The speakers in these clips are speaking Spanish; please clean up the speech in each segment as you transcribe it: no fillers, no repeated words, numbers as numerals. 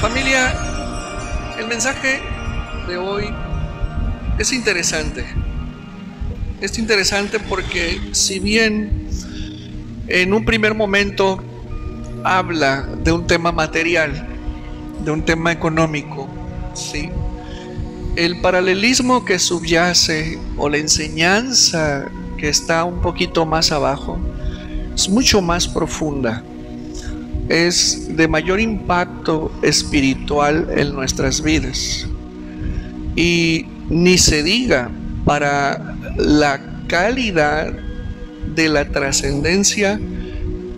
Familia, el mensaje de hoy es interesante. Es interesante porque si bien en un primer momento habla de un tema material, de un tema económico, ¿sí? El paralelismo que subyace o la enseñanza que está un poquito más abajo es mucho más profunda. Es de mayor impacto espiritual en nuestras vidas. Y ni se diga para la calidad de la trascendencia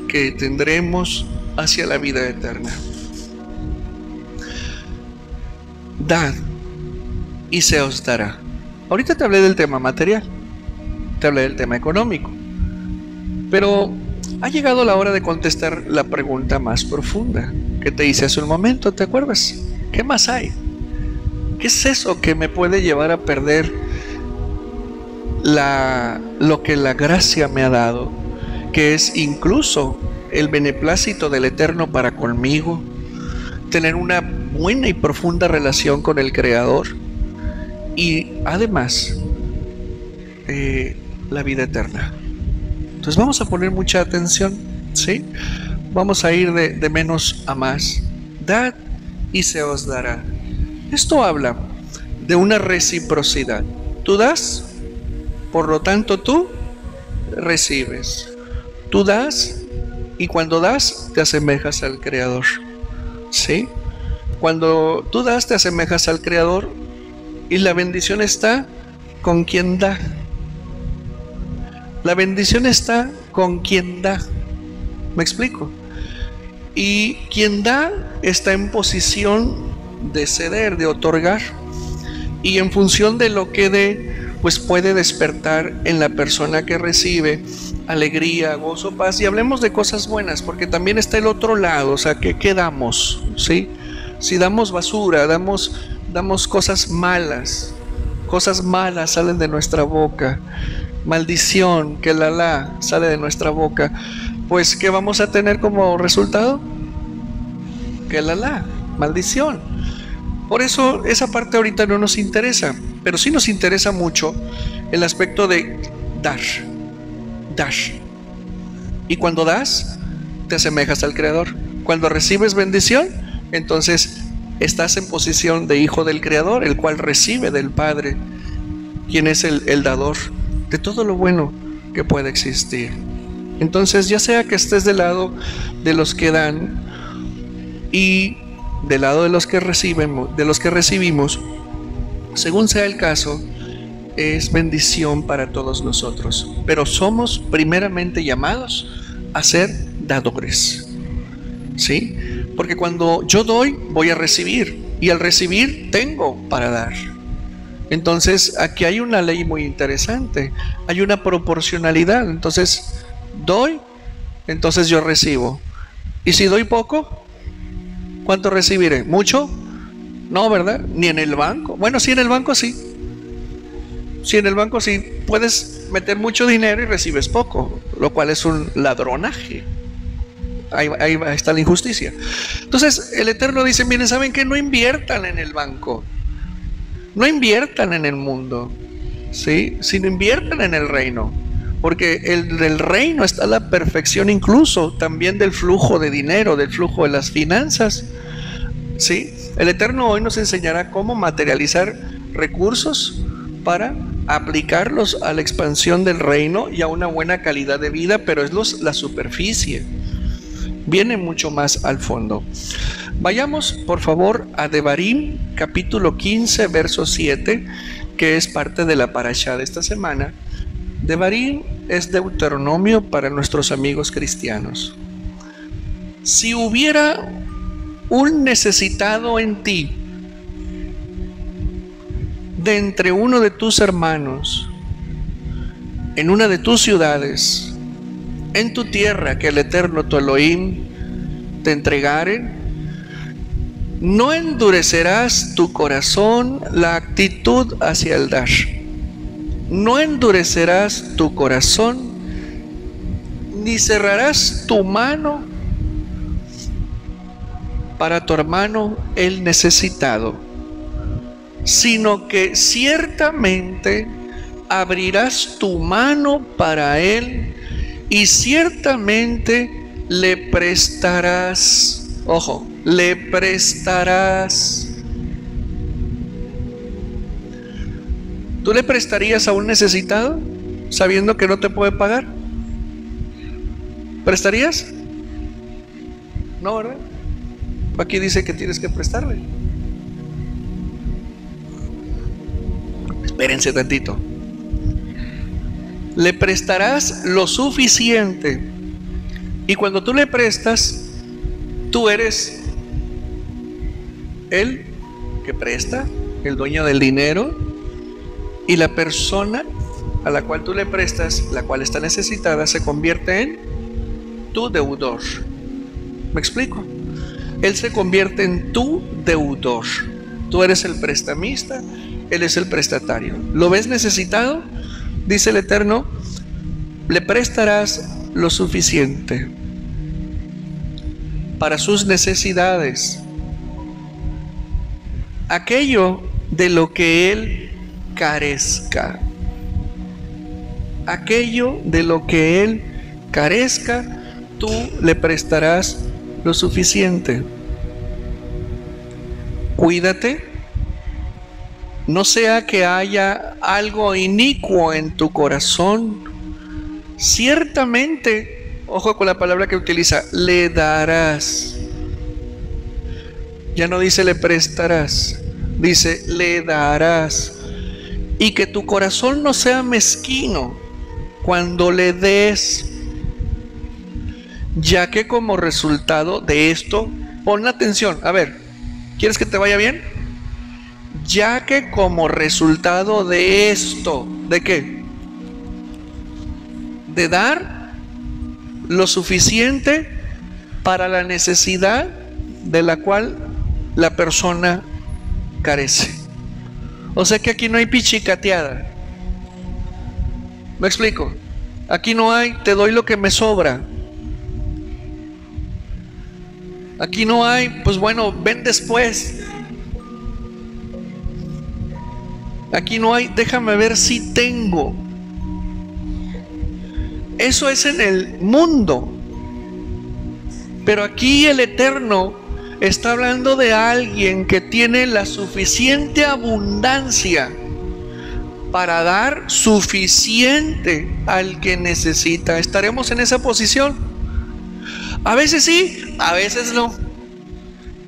que tendremos hacia la vida eterna. Dad y se os dará. Ahorita te hablé del tema material, te hablé del tema económico, pero ha llegado la hora de contestar la pregunta más profunda que te hice hace un momento, ¿te acuerdas? ¿Qué más hay? ¿Qué es eso que me puede llevar a perder lo que la gracia me ha dado? Que es incluso el beneplácito del Eterno para conmigo, tener una buena y profunda relación con el Creador y además la vida eterna. Entonces vamos a poner mucha atención, ¿sí? Vamos a ir de menos a más. Dad y se os dará. Esto habla de una reciprocidad. Tú das, por lo tanto tú recibes. Tú das y cuando das te asemejas al Creador, ¿sí? Cuando tú das te asemejas al Creador y la bendición está con quien da. La bendición está con quien da. ¿Me explico? Y quien da está en posición de ceder, de otorgar. Y en función de lo que dé, pues puede despertar en la persona que recibe alegría, gozo, paz. Y hablemos de cosas buenas, porque también está el otro lado. O sea, ¿qué damos? ¿Sí? Si damos basura, damos cosas malas salen de nuestra boca. Maldición, que la sale de nuestra boca, pues ¿qué vamos a tener como resultado? Que la maldición. Por eso esa parte ahorita no nos interesa, pero sí nos interesa mucho el aspecto de dar. Y cuando das, te asemejas al Creador. Cuando recibes bendición, entonces estás en posición de hijo del Creador, el cual recibe del Padre, quien es el dador de todo lo bueno que puede existir. Entonces, ya sea que estés del lado de los que dan y del lado de los que recibimos, según sea el caso, es bendición para todos nosotros. Pero somos primeramente llamados a ser dadores, ¿sí? Porque cuando yo doy, voy a recibir, y al recibir tengo para dar. Entonces aquí hay una ley muy interesante, hay una proporcionalidad. Entonces doy, entonces yo recibo. Y si doy poco, ¿cuánto recibiré? ¿Mucho? No, ¿verdad? Ni en el banco. Bueno, sí, en el banco sí. Sí, en el banco sí. Puedes meter mucho dinero y recibes poco, lo cual es un ladronaje. Ahí está la injusticia. Entonces el Eterno dice, miren, ¿saben qué? No inviertan en el banco. No inviertan en el mundo, ¿sí? Sino inviertan en el reino, porque del reino está la perfección incluso también del flujo de dinero, del flujo de las finanzas, ¿sí? El Eterno hoy nos enseñará cómo materializar recursos para aplicarlos a la expansión del reino y a una buena calidad de vida, pero es la superficie. Viene mucho más al fondo. Vayamos por favor a Devarim, capítulo 15, verso 7, que es parte de la parashá de esta semana. Devarim es Deuteronomio para nuestros amigos cristianos. Si hubiera un necesitado en ti, de entre uno de tus hermanos, en una de tus ciudades, en tu tierra que el Eterno tu Elohim te entregare, no endurecerás tu corazón, la actitud hacia el dar. No endurecerás tu corazón, ni cerrarás tu mano para tu hermano el necesitado, sino que ciertamente abrirás tu mano para él y ciertamente le prestarás. Ojo, le prestarás. ¿Tú le prestarías a un necesitado sabiendo que no te puede pagar? ¿Prestarías? No, ¿verdad? Aquí dice que tienes que prestarle. Espérense tantito. Le prestarás lo suficiente. Y cuando tú le prestas, tú eres el que presta, el dueño del dinero, y la persona a la cual tú le prestas, la cual está necesitada, se convierte en tu deudor. ¿Me explico? Él se convierte en tu deudor. Tú eres el prestamista, él es el prestatario. ¿Lo ves necesitado? Dice el Eterno, le prestarás lo suficiente para sus necesidades, aquello de lo que él carezca. Aquello de lo que él carezca, tú le prestarás lo suficiente. Cuídate, no sea que haya algo inicuo en tu corazón. Ciertamente, ojo con la palabra que utiliza, le darás. Ya no dice le prestarás, dice le darás. Y que tu corazón no sea mezquino cuando le des, ya que como resultado de esto, pon atención, a ver, ¿quieres que te vaya bien? Ya que como resultado de esto, ¿de qué? De dar lo suficiente para la necesidad de la cual la persona carece. O sea que aquí no hay pichicateada. ¿Me explico? Aquí no hay, te doy lo que me sobra. Aquí no hay, pues bueno, ven después. Aquí no hay, déjame ver si tengo. Eso es en el mundo. Pero aquí el Eterno está hablando de alguien que tiene la suficiente abundancia para dar suficiente al que necesita. ¿Estaremos en esa posición? A veces sí, a veces no.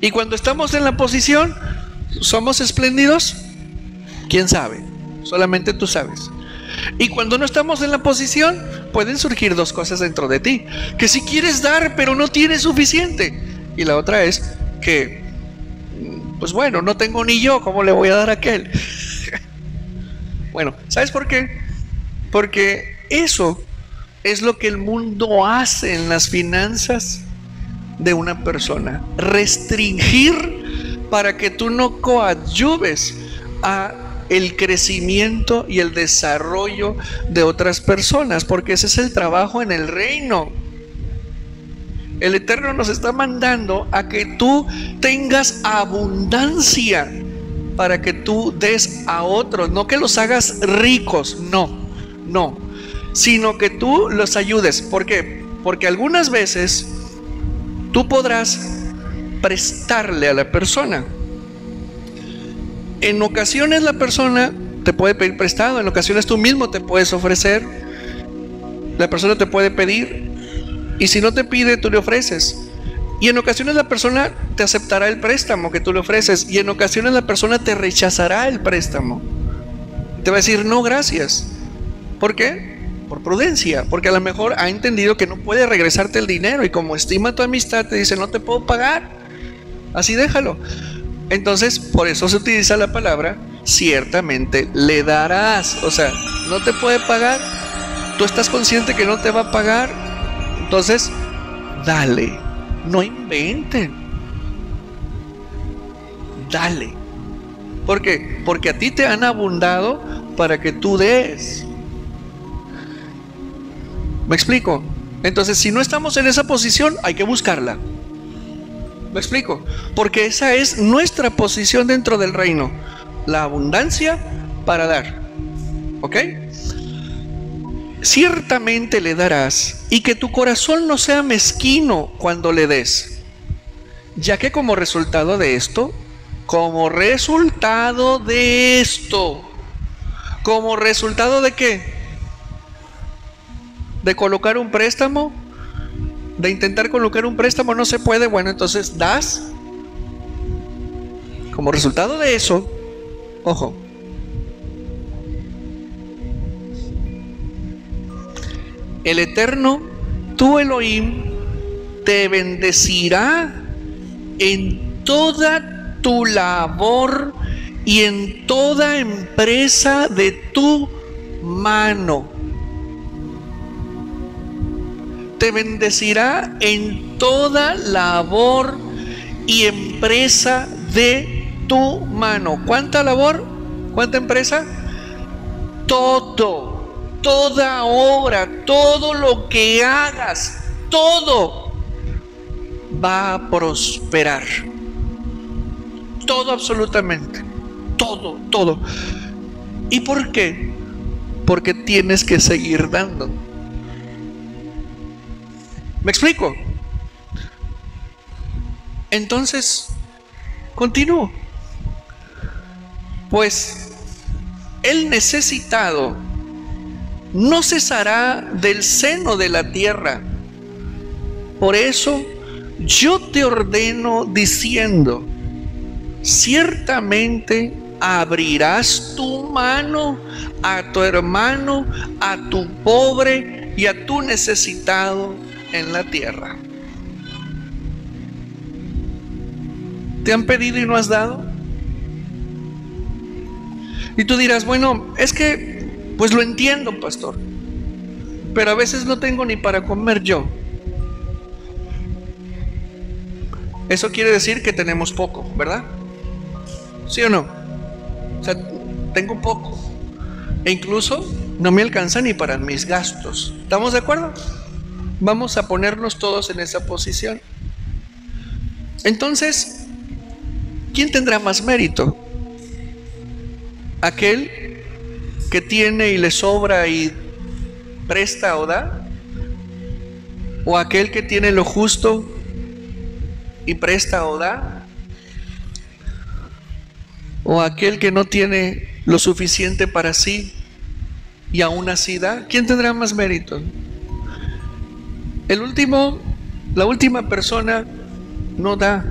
Y cuando estamos en la posición, ¿somos espléndidos? ¿Quién sabe? Solamente tú sabes. Y cuando no estamos en la posición, pueden surgir dos cosas dentro de ti. Que si quieres dar, pero no tienes suficiente. Y la otra es que, pues bueno, no tengo ni yo, ¿cómo le voy a dar a aquel? Bueno, ¿sabes por qué? Porque eso es lo que el mundo hace en las finanzas de una persona. Restringir para que tú no coadyuves a el crecimiento y el desarrollo de otras personas, porque ese es el trabajo en el reino. El Eterno nos está mandando a que tú tengas abundancia para que tú des a otros, no que los hagas ricos, no, sino que tú los ayudes. ¿Por qué? Porque algunas veces tú podrás prestarle a la persona. En ocasiones la persona te puede pedir prestado, en ocasiones tú mismo te puedes ofrecer, la persona te puede pedir, y si no te pide, tú le ofreces. Y en ocasiones la persona te aceptará el préstamo que tú le ofreces, y en ocasiones la persona te rechazará el préstamo. Te va a decir, no, gracias. ¿Por qué? Por prudencia, porque a lo mejor ha entendido que no puede regresarte el dinero, y como estima tu amistad, te dice, no te puedo pagar, así déjalo. Entonces, por eso se utiliza la palabra, ciertamente le darás. O sea, no te puede pagar, tú estás consciente que no te va a pagar, entonces, dale, no inventen, dale. ¿Por qué? Porque a ti te han abundado para que tú des. ¿Me explico? Entonces, si no estamos en esa posición, hay que buscarla. ¿Me explico? Porque esa es nuestra posición dentro del reino. La abundancia para dar. ¿Ok? Ciertamente le darás, y que tu corazón no sea mezquino cuando le des, ya que como resultado de esto, ¿como resultado de qué? ¿De colocar un préstamo? ¿De intentar colocar un préstamo no se puede? Bueno, entonces das. Como resultado de eso, ojo, el Eterno, tu Elohim, te bendecirá en toda tu labor y en toda empresa de tu mano. Te bendecirá en toda labor y empresa de tu mano. ¿Cuánta labor? ¿Cuánta empresa? Todo. Toda obra, todo lo que hagas, todo va a prosperar. Todo, absolutamente. Todo, todo. ¿Y por qué? Porque tienes que seguir dando. ¿Me explico? Entonces, continúo. Pues el necesitado no cesará del seno de la tierra. Por eso yo te ordeno diciendo, ciertamente abrirás tu mano a tu hermano, a tu pobre y a tu necesitado en la tierra. ¿Te han pedido y no has dado? Y tú dirás, bueno, es que pues lo entiendo, pastor, pero a veces no tengo ni para comer yo. Eso quiere decir que tenemos poco, ¿verdad? ¿Sí o no? O sea, tengo poco. E incluso no me alcanza ni para mis gastos. ¿Estamos de acuerdo? Vamos a ponernos todos en esa posición. Entonces, ¿quién tendrá más mérito? ¿Aquel que tiene y le sobra y presta o da? ¿O aquel que tiene lo justo y presta o da? ¿O aquel que no tiene lo suficiente para sí y aún así da? ¿Quién tendrá más mérito? La última persona no da,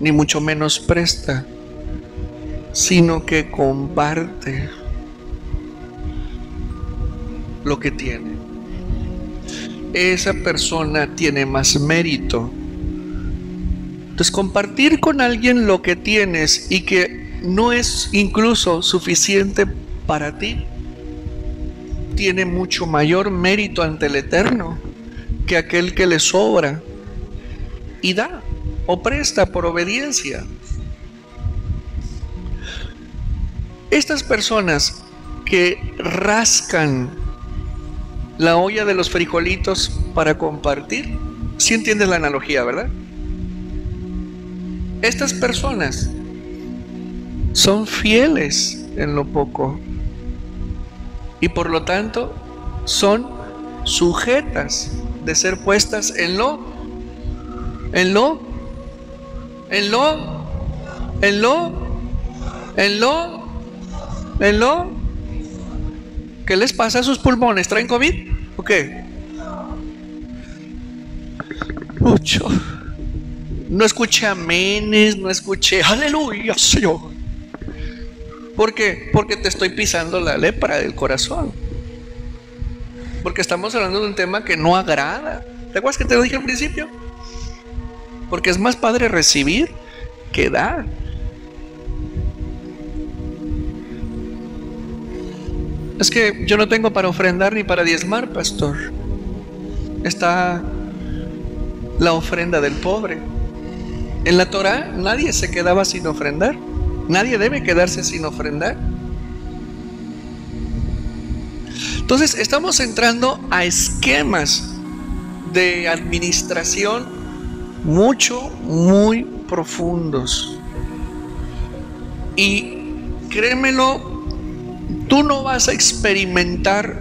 ni mucho menos presta, sino que comparte lo que tiene. Esa persona tiene más mérito. Entonces, compartir con alguien lo que tienes y que no es incluso suficiente para ti, tiene mucho mayor mérito ante el Eterno que aquel que le sobra y da o presta por obediencia. Estas personas que rascan la olla de los frijolitos para compartir, ¿sí entiendes la analogía, verdad? Estas personas son fieles en lo poco y por lo tanto son sujetas de ser puestas en lo ¿qué les pasa a sus pulmones? ¿Traen COVID? ¿O qué? Mucho. No escuché amenes, no escuché aleluya, Señor. ¿Por qué? Porque te estoy pisando la lepra del corazón. Porque estamos hablando de un tema que no agrada. ¿Te acuerdas que te lo dije al principio? Porque es más padre recibir que dar. Es que yo no tengo para ofrendar ni para diezmar, pastor. Está la ofrenda del pobre. En la Torá nadie se quedaba sin ofrendar. Nadie debe quedarse sin ofrendar. Entonces estamos entrando a esquemas de administración muy profundos. Y créemelo, tú no vas a experimentar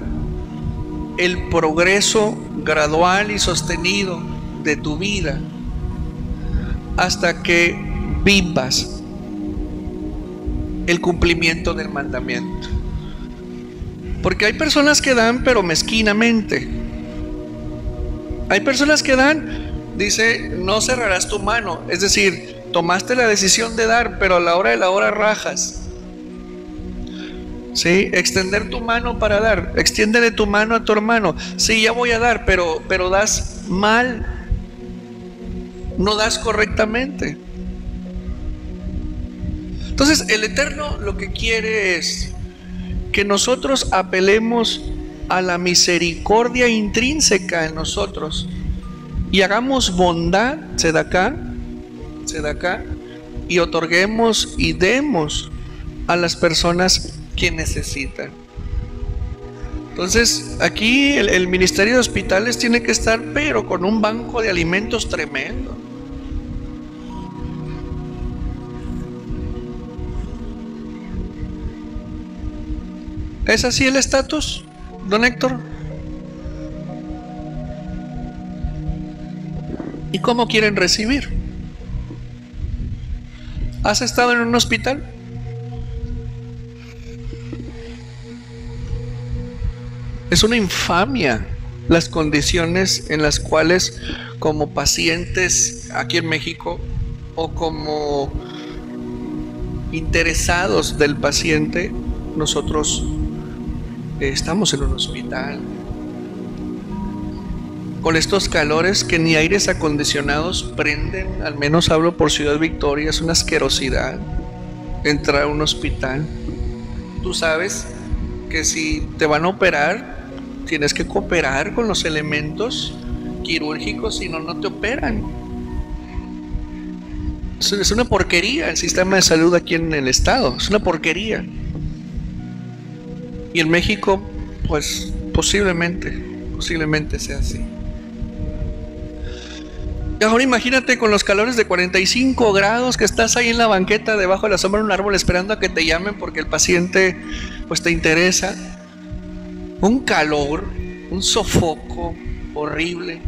el progreso gradual y sostenido de tu vida hasta que vivas el cumplimiento del mandamiento. Porque hay personas que dan, pero mezquinamente. Hay personas que dan, dice, no cerrarás tu mano. Es decir, tomaste la decisión de dar, pero a la hora de la hora rajas. ¿Sí? Extender tu mano para dar. Extiéndele tu mano a tu hermano. Sí, ya voy a dar, pero das mal. No das correctamente. Entonces, el Eterno lo que quiere es que nosotros apelemos a la misericordia intrínseca en nosotros y hagamos bondad, tzedaká, y otorguemos y demos a las personas que necesitan. Entonces, aquí el Ministerio de Hospitales tiene que estar, pero con un banco de alimentos tremendo. ¿Es así el estatus, don Héctor? ¿Y cómo quieren recibir? ¿Has estado en un hospital? Es una infamia las condiciones en las cuales, como pacientes aquí en México o como interesados del paciente, nosotros estamos en un hospital con estos calores que ni aires acondicionados prenden. Al menos hablo por Ciudad Victoria, es una asquerosidad entrar a un hospital. Tú sabes que si te van a operar, tienes que cooperar con los elementos quirúrgicos, si no, no te operan. Es una porquería el sistema de salud aquí en el estado, es una porquería. Y en México, pues posiblemente sea así. Y ahora imagínate con los calores de 45 grados que estás ahí en la banqueta debajo de la sombra de un árbol esperando a que te llamen porque el paciente pues te interesa. Un calor, un sofoco horrible.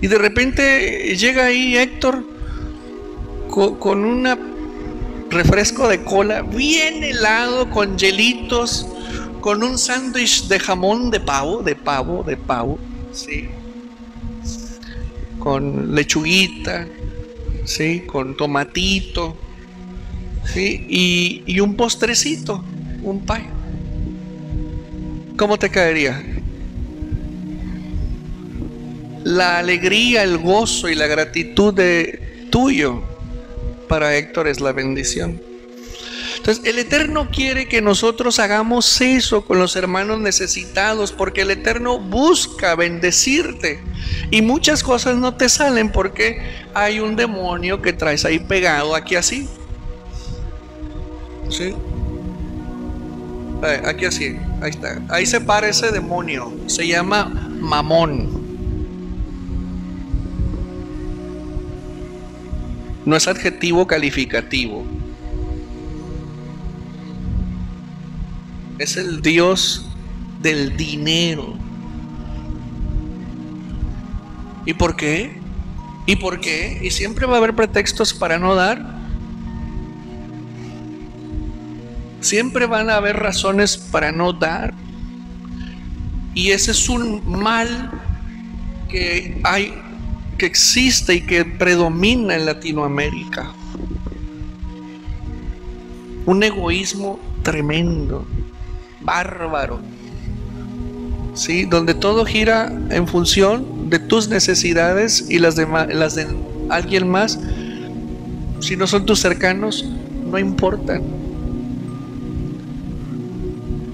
Y de repente llega ahí Héctor con un refresco de cola bien helado, con hielitos, con un sándwich de jamón de pavo, sí, con lechuguita, sí, con tomatito, sí, y un postrecito, un pie. ¿Cómo te caería? La alegría, el gozo y la gratitud de tuyo para Héctor es la bendición. Entonces, el Eterno quiere que nosotros hagamos eso con los hermanos necesitados, porque el Eterno busca bendecirte. Y muchas cosas no te salen porque hay un demonio que traes ahí pegado, aquí así. ¿Sí? Aquí así, ahí está. Ahí se para ese demonio. Se llama Mamón. No es adjetivo calificativo. Es el Dios del dinero. ¿Y por qué? ¿Y por qué? Y siempre va a haber pretextos para no dar. Siempre van a haber razones para no dar. Y ese es un mal que existe y que predomina en Latinoamérica. Un egoísmo tremendo, bárbaro, ¿sí? Donde todo gira en función de tus necesidades y las de alguien más. Si no son tus cercanos, no importan.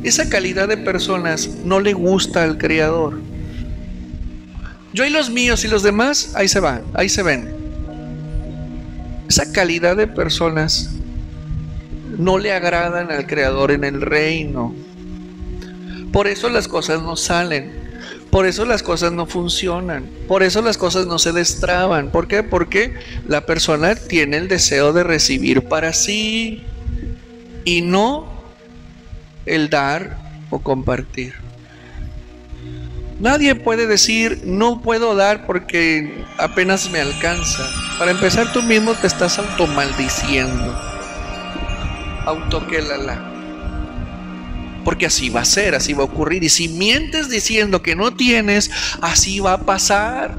Esa calidad de personas no le gusta al Creador. Yo y los míos y los demás, ahí se van, ahí se ven. Esa calidad de personas no le agradan al Creador en el reino. Por eso las cosas no salen. Por eso las cosas no funcionan, por eso las cosas no se destraban. ¿Por qué? Porque la persona tiene el deseo de recibir para sí y no el dar o compartir. Nadie puede decir, no puedo dar porque apenas me alcanza. Para empezar, tú mismo te estás automaldiciendo. Autoquelala. Porque así va a ser, así va a ocurrir. Y si mientes diciendo que no tienes, así va a pasar.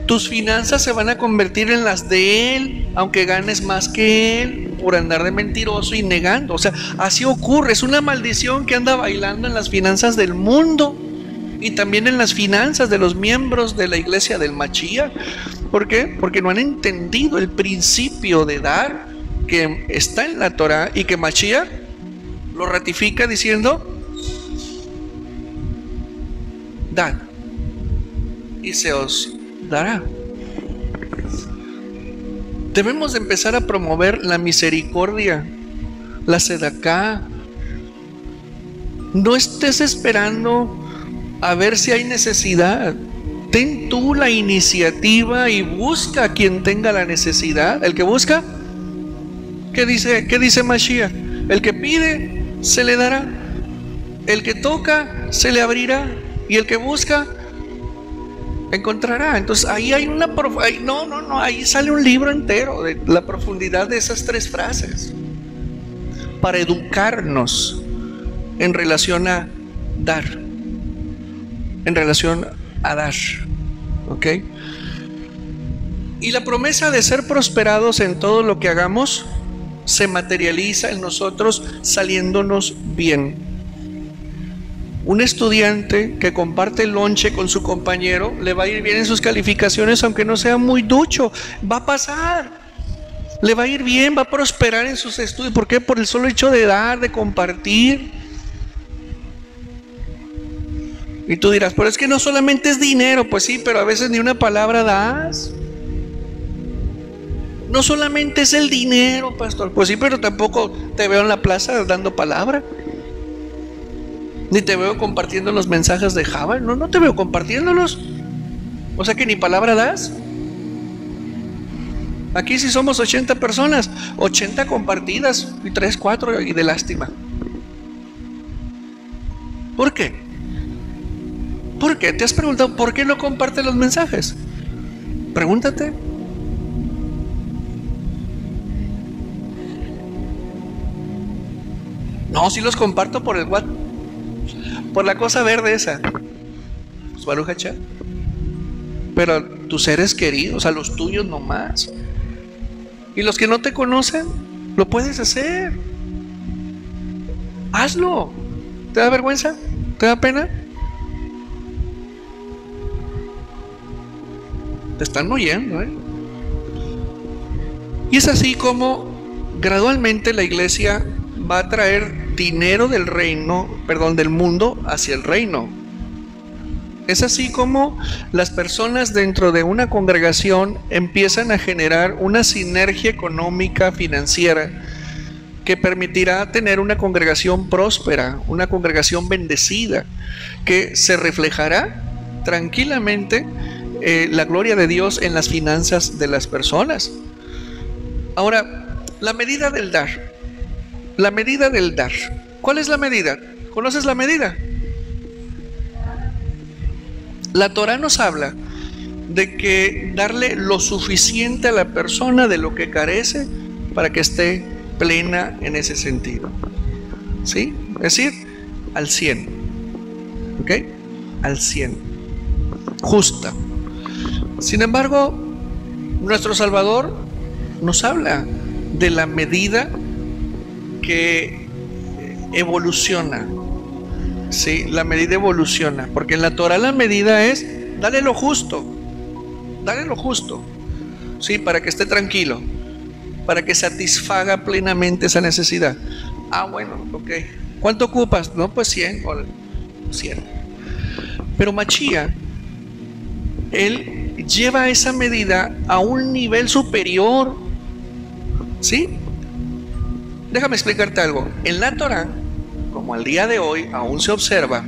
Tus finanzas se van a convertir en las de él, aunque ganes más que él, por andar de mentiroso y negando. O sea, así ocurre. Es una maldición que anda bailando en las finanzas del mundo y también en las finanzas de los miembros de la iglesia del Mashiach. ¿Por qué? Porque no han entendido el principio de dar que está en la Torah y que Mashiach lo ratifica diciendo: dad y se os dará. Debemos de empezar a promover la misericordia, la sedacá. No estés esperando a ver si hay necesidad. Ten tú la iniciativa y busca a quien tenga la necesidad. El que busca, ¿qué dice Mashiach? El que pide, se le dará. El que toca, se le abrirá. Y el que busca, encontrará. Entonces ahí hay ahí sale un libro entero de la profundidad de esas tres frases para educarnos en relación a dar, en relación a dar, ¿ok? Y la promesa de ser prosperados en todo lo que hagamos se materializa en nosotros saliéndonos bien. Un estudiante que comparte el lonche con su compañero le va a ir bien en sus calificaciones, aunque no sea muy ducho. Va a pasar, le va a ir bien, va a prosperar en sus estudios. ¿Por qué? Por el solo hecho de dar, de compartir. Y tú dirás, pero es que no solamente es dinero. Pues sí, pero a veces ni una palabra das. No solamente es el dinero, pastor. Pues sí, pero tampoco te veo en la plaza dando palabra. Ni te veo compartiendo los mensajes de Java. No te veo compartiéndolos. O sea que ni palabra das. Aquí sí somos 80 personas, 80 compartidas y 3, 4 y de lástima. ¿Por qué? ¿Por qué? ¿Te has preguntado por qué no comparte los mensajes? Pregúntate. No, sí los comparto por el WhatsApp. Por la cosa verde esa. Pero tus seres queridos, a los tuyos nomás. Y los que no te conocen, lo puedes hacer. Hazlo. ¿Te da vergüenza? ¿Te da pena? Te están oyendo, ¿eh? Y es así como gradualmente la iglesia va a traer dinero del mundo hacia el reino. Es así como las personas dentro de una congregación empiezan a generar una sinergia económica, financiera, que permitirá tener una congregación próspera, una congregación bendecida, que se reflejará tranquilamente la gloria de Dios en las finanzas de las personas. Ahora, la medida del dar. La medida del dar. ¿Cuál es la medida? ¿Conoces la medida? La Torah nos habla de que darle lo suficiente a la persona de lo que carece para que esté plena en ese sentido. ¿Sí? Es decir, al 100. ¿Ok? Al 100. Justa. Sin embargo, nuestro Salvador nos habla de la medida que evoluciona. Sí, la medida evoluciona, porque en la Torah la medida es dale lo justo, sí, para que esté tranquilo, para que satisfaga plenamente esa necesidad. Bueno, ok. ¿Cuánto ocupas? No, pues 100 o 100. Pero Mashiach, él lleva esa medida a un nivel superior, ¿sí? Déjame explicarte algo. En la Torah, como al día de hoy aún se observa,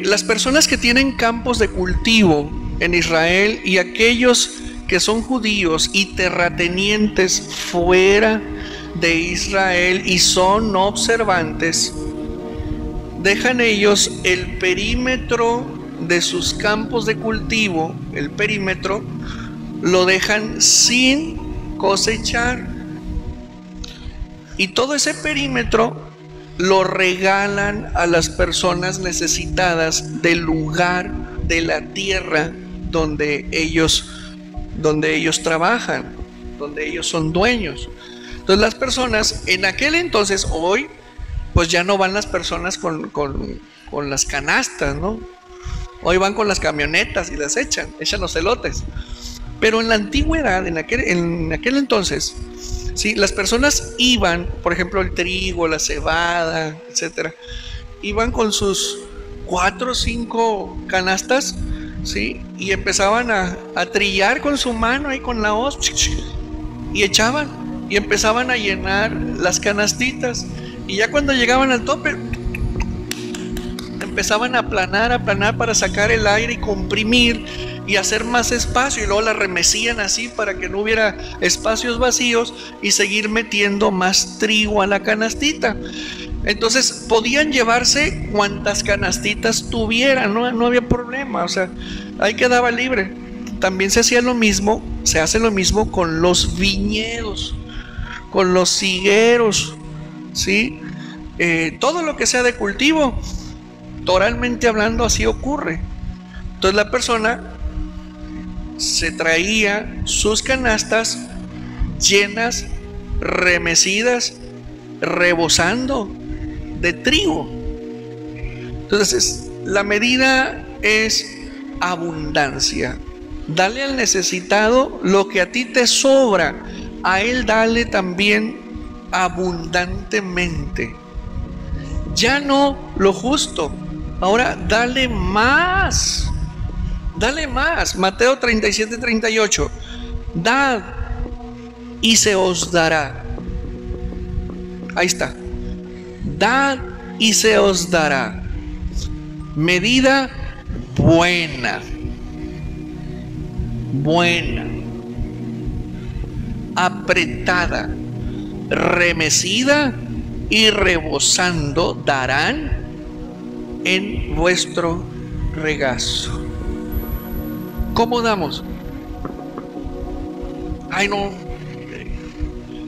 Las personas que tienen campos de cultivo en Israel y aquellos que son judíos y terratenientes fuera de Israel y son observantes, dejan ellos el perímetro de sus campos de cultivo, el perímetro, lo dejan sin cosechar. Y todo ese perímetro lo regalan a las personas necesitadas del lugar, de la tierra donde ellos trabajan, donde ellos son dueños. Entonces las personas, en aquel entonces, hoy, pues ya no van las personas con las canastas, ¿no? Hoy van con las camionetas y las echan los elotes. Pero en la antigüedad, en aquel entonces, ¿sí? Las personas iban, por ejemplo, el trigo, la cebada, etcétera, iban con sus 4 o 5 canastas, ¿sí? Y empezaban a trillar con su mano ahí con la hoz, y echaban, y empezaban a llenar las canastitas, y ya cuando llegaban al tope, empezaban a aplanar para sacar el aire y comprimir y hacer más espacio, y luego la remecían así para que no hubiera espacios vacíos y seguir metiendo más trigo a la canastita. Entonces podían llevarse cuantas canastitas tuvieran, no había problema, o sea, ahí quedaba libre. También se hace lo mismo con los viñedos, con los higueros, ¿sí? Todo lo que sea de cultivo, toralmente hablando, así ocurre. Entonces la persona se traía sus canastas llenas, remecidas, rebosando de trigo. Entonces la medida es abundancia. Dale al necesitado lo que a ti te sobra, a él dale también abundantemente. Ya no lo justo, ahora dale más. Dale más. Mateo 37:38. Dad y se os dará. Ahí está. Dad y se os dará. Medida buena, apretada, remecida y rebosando darán en vuestro regazo. ¿Cómo damos? Ay, no.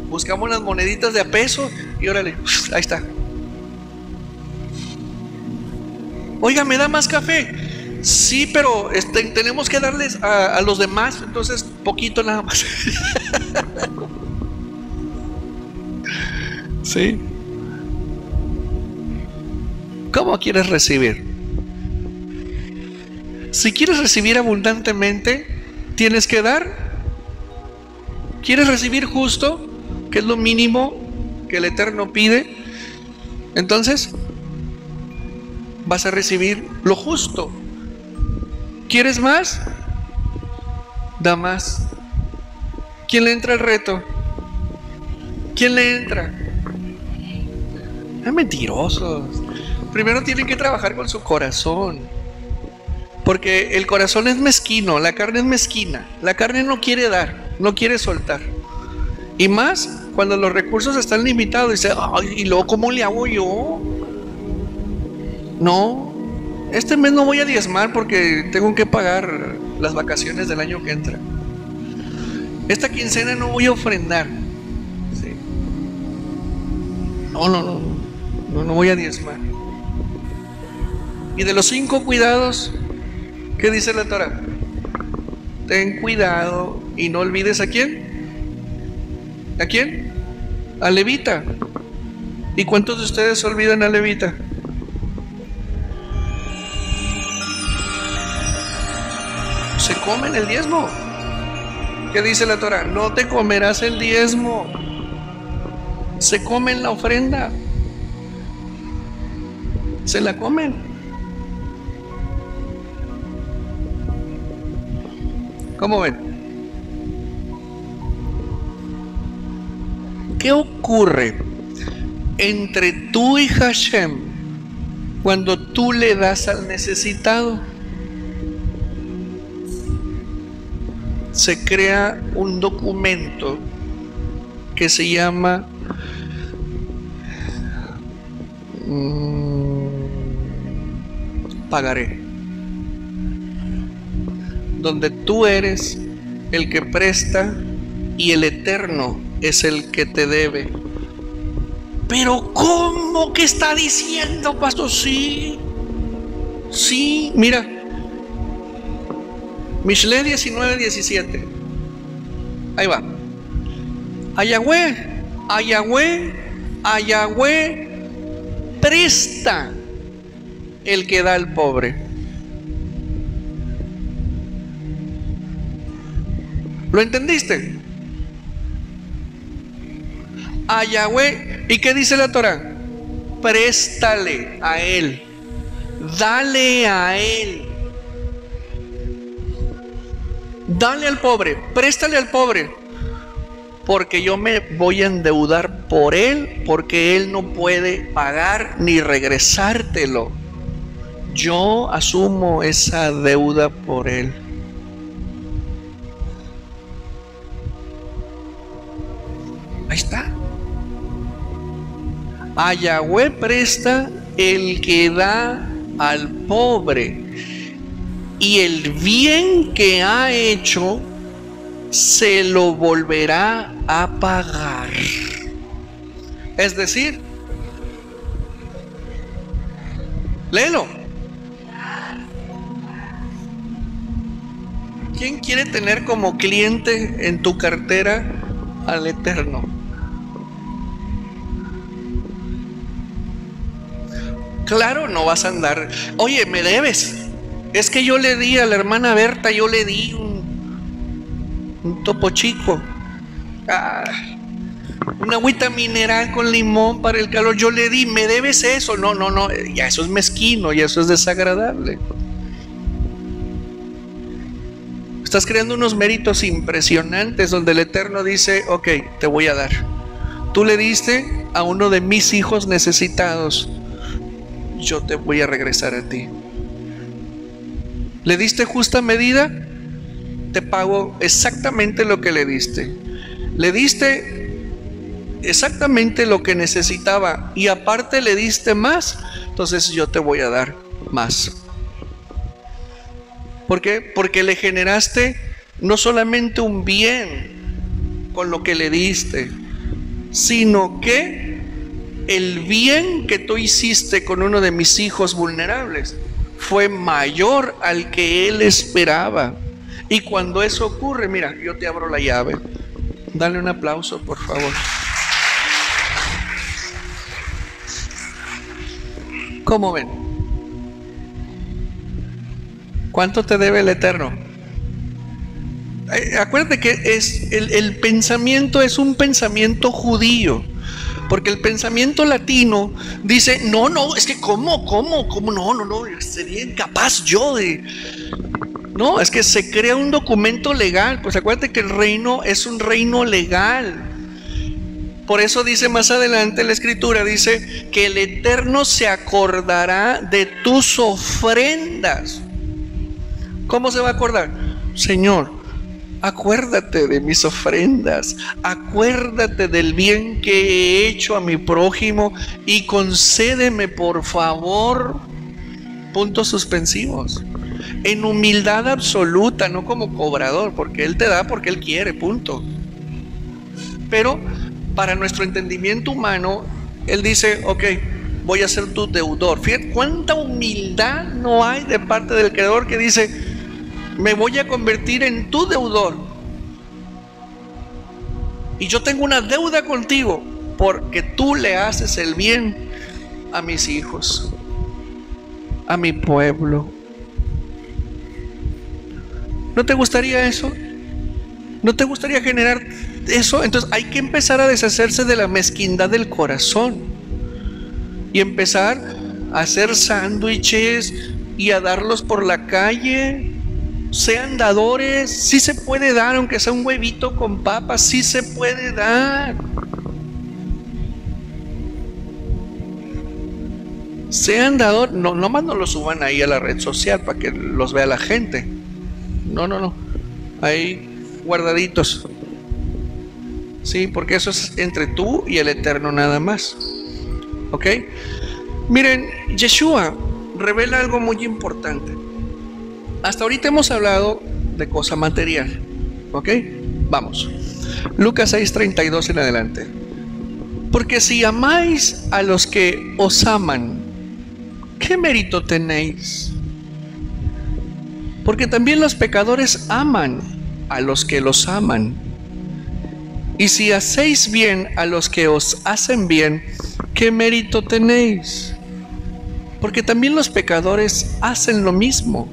Buscamos las moneditas de a peso y órale, ahí está. Oiga, ¿me da más café? Sí, pero tenemos que darles a los demás, entonces poquito nada más. ¿Sí? ¿Cómo quieres recibir? Si quieres recibir abundantemente, tienes que dar. ¿Quieres recibir justo? Que es lo mínimo que el Eterno pide. Entonces, vas a recibir lo justo. ¿Quieres más? Da más. ¿Quién le entra al reto? ¿Quién le entra? Mentirosos. Primero tienen que trabajar con su corazón. Porque el corazón es mezquino, la carne es mezquina. La carne no quiere dar, no quiere soltar. Y más cuando los recursos están limitados. Dice, ay, ¿y luego cómo le hago yo? No, este mes no voy a diezmar porque tengo que pagar las vacaciones del año que entra. Esta quincena no voy a ofrendar. Sí. No voy a diezmar. Y de los 5 cuidados, ¿qué dice la Torah? Ten cuidado y no olvides ¿a quién? ¿A quién? Al levita. ¿Y cuántos de ustedes olvidan al levita? Se comen el diezmo. ¿Qué dice la Torah? No te comerás el diezmo. Se comen la ofrenda. Se la comen. ¿Cómo ven? ¿Qué ocurre entre tú y Hashem Cuando tú le das al necesitado, se crea un documento que se llama pagaré, donde tú eres el que presta y el Eterno es el que te debe. Pero ¿cómo que está diciendo, pastor? Sí, mira, Mishle 19:17. Ahí va. A Yahweh presta el que da al pobre. ¿Lo entendiste? A Yahweh. ¿Y qué dice la Torah? Préstale a él, dale a él, dale al pobre, préstale al pobre, porque yo me voy a endeudar por él, porque él no puede pagar ni regresártelo. Yo asumo esa deuda por él. Ahí está. A Yahweh presta el que da al pobre, y el bien que ha hecho se lo volverá a pagar. Es decir, léelo. ¿Quién quiere tener como cliente en tu cartera al Eterno? Claro, no vas a andar, oye, me debes. Es que yo le di a la hermana Berta, yo le di un topo chico, una agüita mineral con limón para el calor, yo le di, me debes eso. No, ya eso es mezquino y eso es desagradable. Estás creando unos méritos impresionantes donde el Eterno dice, ok, te voy a dar. Tú le diste a uno de mis hijos necesitados, yo te voy a regresar a ti. ¿Le diste justa medida? Te pago exactamente lo que le diste. Le diste exactamente lo que necesitaba y aparte le diste más, entonces yo te voy a dar más. ¿Por qué? Porque le generaste no solamente un bien con lo que le diste, sino que el bien que tú hiciste con uno de mis hijos vulnerables fue mayor al que él esperaba. Y cuando eso ocurre, mira, yo te abro la llave. Dale un aplauso, por favor. ¿Cómo ven? ¿Cuánto te debe el Eterno? Acuérdate que el pensamiento es un pensamiento judío. Porque el pensamiento latino dice, no, es que ¿cómo? No, sería incapaz yo de... No, es que se crea un documento legal. Pues acuérdate que el reino es un reino legal. Por eso dice más adelante la Escritura, dice que el Eterno se acordará de tus ofrendas. ¿Cómo se va a acordar? Señor, acuérdate de mis ofrendas, acuérdate del bien que he hecho a mi prójimo y concédeme por favor, puntos suspensivos, en humildad absoluta, no como cobrador, porque Él te da porque Él quiere, punto. Pero para nuestro entendimiento humano, Él dice, ok, voy a ser tu deudor. Fíjate cuánta humildad no hay de parte del Creador que dice, me voy a convertir en tu deudor. Y yo tengo una deuda contigo porque tú le haces el bien a mis hijos, a mi pueblo. ¿No te gustaría eso? ¿No te gustaría generar eso? Entonces hay que empezar a deshacerse de la mezquindad del corazón y empezar a hacer sándwiches y a darlos por la calle. Sean dadores, sí se puede dar, aunque sea un huevito con papas, sí se puede dar. Sean dadores, no, nomás no los suban ahí a la red social para que los vea la gente. No. Ahí guardaditos. Sí, porque eso es entre tú y el Eterno nada más. ¿Ok? Miren, Yeshua revela algo muy importante. Hasta ahorita hemos hablado de cosa material. ¿Ok? Vamos. Lucas 6:32 en adelante. Porque si amáis a los que os aman, ¿qué mérito tenéis? Porque también los pecadores aman a los que los aman. Y si hacéis bien a los que os hacen bien, ¿qué mérito tenéis? Porque también los pecadores hacen lo mismo.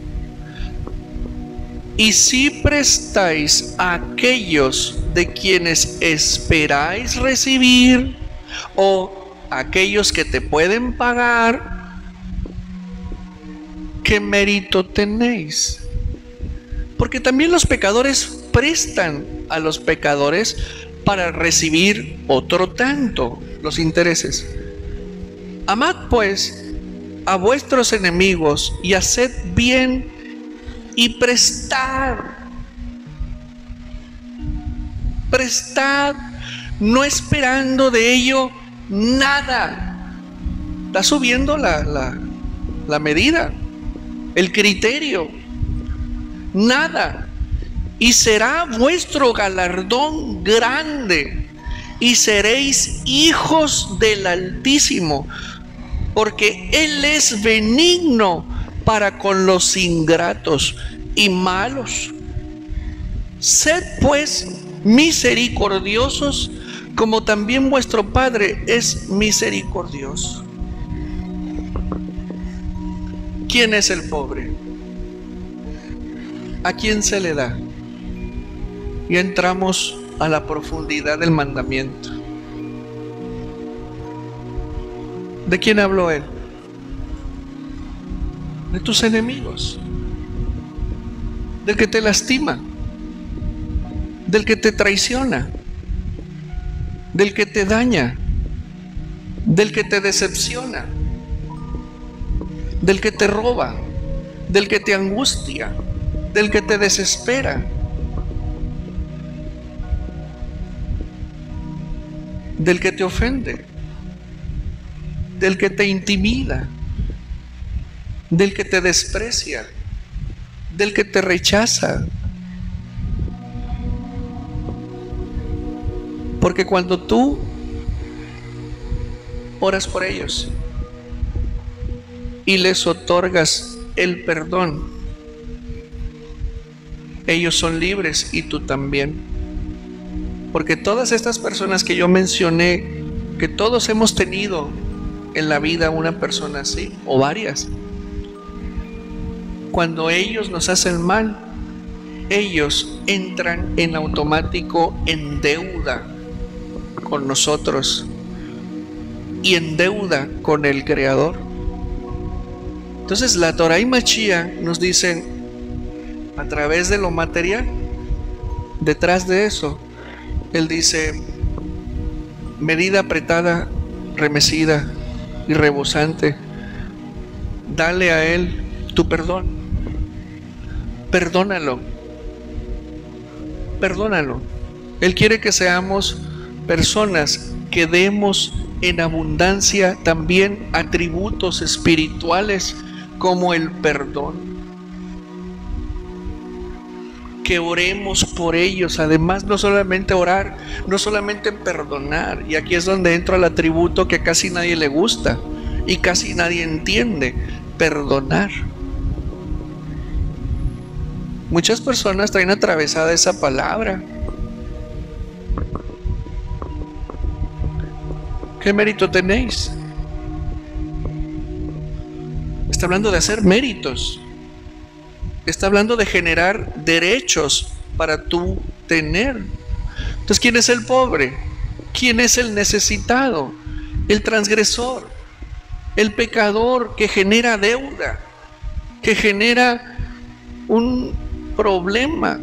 Y si prestáis a aquellos de quienes esperáis recibir, o a aquellos que te pueden pagar, ¿qué mérito tenéis? Porque también los pecadores prestan a los pecadores para recibir otro tanto, los intereses. Amad pues a vuestros enemigos y haced bien y prestad, no esperando de ello nada. Está subiendo la medida, el criterio. Nada. Y será vuestro galardón grande, y seréis hijos del Altísimo, porque Él es benigno para con los ingratos y malos. Sed pues misericordiosos, como también vuestro Padre es misericordioso. ¿Quién es el pobre? ¿A quién se le da? Y entramos a la profundidad del mandamiento. ¿De quién habló él? De tus enemigos, del que te lastima, del que te traiciona, del que te daña, del que te decepciona, del que te roba, del que te angustia, del que te desespera, del que te ofende, del que te intimida, del que te desprecia, del que te rechaza. Porque cuando tú oras por ellos y les otorgas el perdón, ellos son libres y tú también. Porque todas estas personas que yo mencioné, que todos hemos tenido en la vida una persona así, o varias, cuando ellos nos hacen mal, ellos entran en automático en deuda con nosotros y en deuda con el Creador. Entonces la Torah y Mashiach nos dicen, a través de lo material, detrás de eso, Él dice, medida apretada, remecida y rebosante, dale a Él tu perdón. Perdónalo. Él quiere que seamos personas que demos en abundancia también atributos espirituales como el perdón. Que oremos por ellos. Además, no solamente orar, no solamente perdonar. Y aquí es donde entra el atributo que casi nadie le gusta y casi nadie entiende: perdonar. Muchas personas traen atravesada esa palabra. ¿Qué mérito tenéis? Está hablando de hacer méritos. Está hablando de generar derechos para tú tener. Entonces, ¿quién es el pobre? ¿Quién es el necesitado? El transgresor, el pecador que genera deuda, que genera un problema.